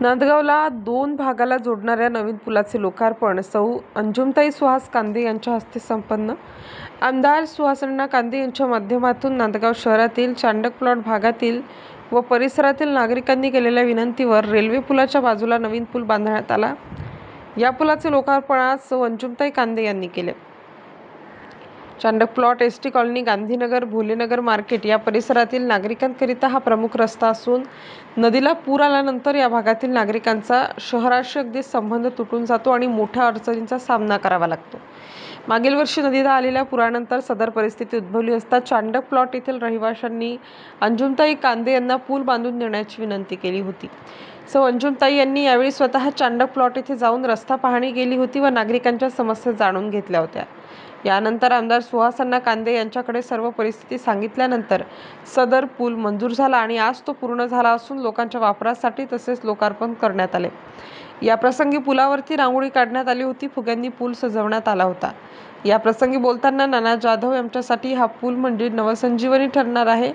नांदगावला 2 भागाला जोडणाऱ्या नवीन पुलाचे लोकार्पण सौ अंजुमताई सुहास कांदे यांच्या हस्ते संपन्न. आमदार सुहासअण्णा कांदे यांच्या माध्यमातून नांदगाव शहरातील चांडक प्लॉट भागातील व परिसरातील नागरिकांनी केलेल्या विनंतीवर रेल्वे पुलाच्या बाजूला नवीन पूल बांधण्यात आला. या पुलाचे लोकार्पण आज सौ अंजुमताई कांदे यांनी केले. Chandak plot, ST colony, Gandhinagar, Bholenagar market या परिसरातील नागरिकांकरिता हा प्रमुख रस्ता असून नदीला पूर आल्यानंतर या भागातील नागरिकांचा शहराशी अगदी संबंध तुटून जातो आणि मोठ्या अडचणींचा सामना करावा लागतो. मागील वर्षी नदीला आलेल्या पुरानंतर सदर परिस्थिती उद्भवली असता चांडक प्लॉट येथील रहिवाशांनी अंजुमताई कांदे यांना पूल बांधून देण्याची विनंती केली होती. सौ अंजुमताई यांनी यावेळी स्वतः चांडक प्लॉट येथे जाऊन रस्ता पाहणी केली होती व नागरिकांच्या समस्या जाणून घेतल्या होत्या. यानंतर आमदार सुहासअण्णा कांदे यांच्याकडे सर्व परिस्थिती सांगितल्यानंतर सदर पूल मंजूर झाला आणि आज तो पूर्ण झाला असून लोकांच्या वापरासाठी तसेच लोकार्पण करण्यात आले. या प्रसंगी पुलावरती रांगोळी काढण्यात आली होती. फुग्यांनी पूल सजवण्यात आला होता. या प्रसंगी बोलताना नाना जाधव यांच्यासाठी हा पूल म्हणजे नवसंजीवनी ठरणार आहे.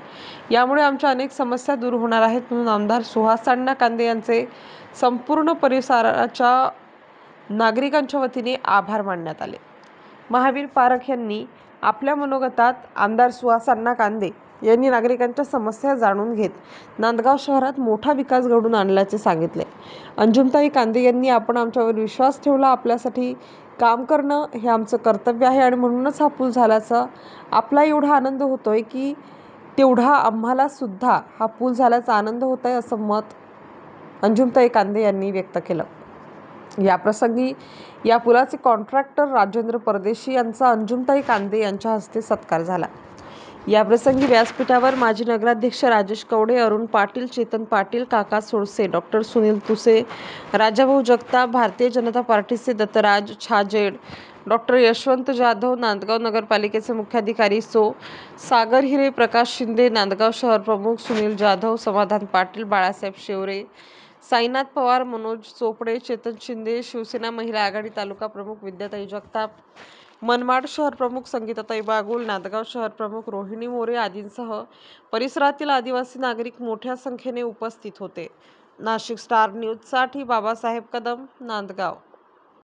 यामुळे आमच्या अनेक समस्या दूर होणार आहेत म्हणून आमदार सुहासअण्णा कांदे यांचे संपूर्ण परिसराच्या नागरिकांच्या वतीने आभार मानण्यात आले. महावीर पारख यांनी आपल्या मनोगतात आमदार सुहासअण्णा कांदे यांनी नागरिकांच्या समस्या जाणून घेत नांदगाव शहरात मोठा विकास घडवून आणल्याचे सांगितले. अंजुमताई कांदे यांनी आपण आमच्यावर विश्वास ठेवला. आपल्यासाठी काम करणं हे आमचं कर्तव्य आहे आणि म्हणूनच हा पूल झाल्याचा आपला एवढा आनंद होतोय की तेवढा आम्हाला सुद्धा हा पूल झाल्याचा आनंद होत आहे असं मत अंजुमताई कांदे यांनी व्यक्त केलं. याप्रसंगी या पुलाचे कॉन्ट्रॅक्टर राजेंद्र परदेशी यांचा अंजुमताई कांदे यांच्या हस्ते सत्कार झाला. याप्रसंगी व्यासपीठावर माजी नगराध्यक्ष राजेश कवडे, अरुण पाटील, चेतन पाटील, काका सोळसे, डॉ. सुनील तुसे, राजाभाऊ जगताप, भारतीय जनता पार्टीचे दत्तराज छाजेड, डॉ. यशवंत जाधव, नांदगाव नगरपालिकेचे मुख्याधिकारी सौ सागर हिरे, प्रकाश शिंदे, नांदगाव शहर प्रमुख सुनील जाधव, समाधान पाटील, बाळासाहेब शेवरे, साईनाथ पवार, मनोज चोपडे, चेतन शिंदे, शिवसेना महिला आघाडी तालुका प्रमुख विद्याताई जगताप, मनमाड शहर प्रमुख संगीताताई बागुल, नांदगाव शहर प्रमुख रोहिणी मोरे आदींसह परिसरातील आदिवासी नागरिक मोठ्या संख्येने उपस्थित होते. नाशिक स्टार न्यूजसाठी बाबासाहेब कदम, नांदगाव.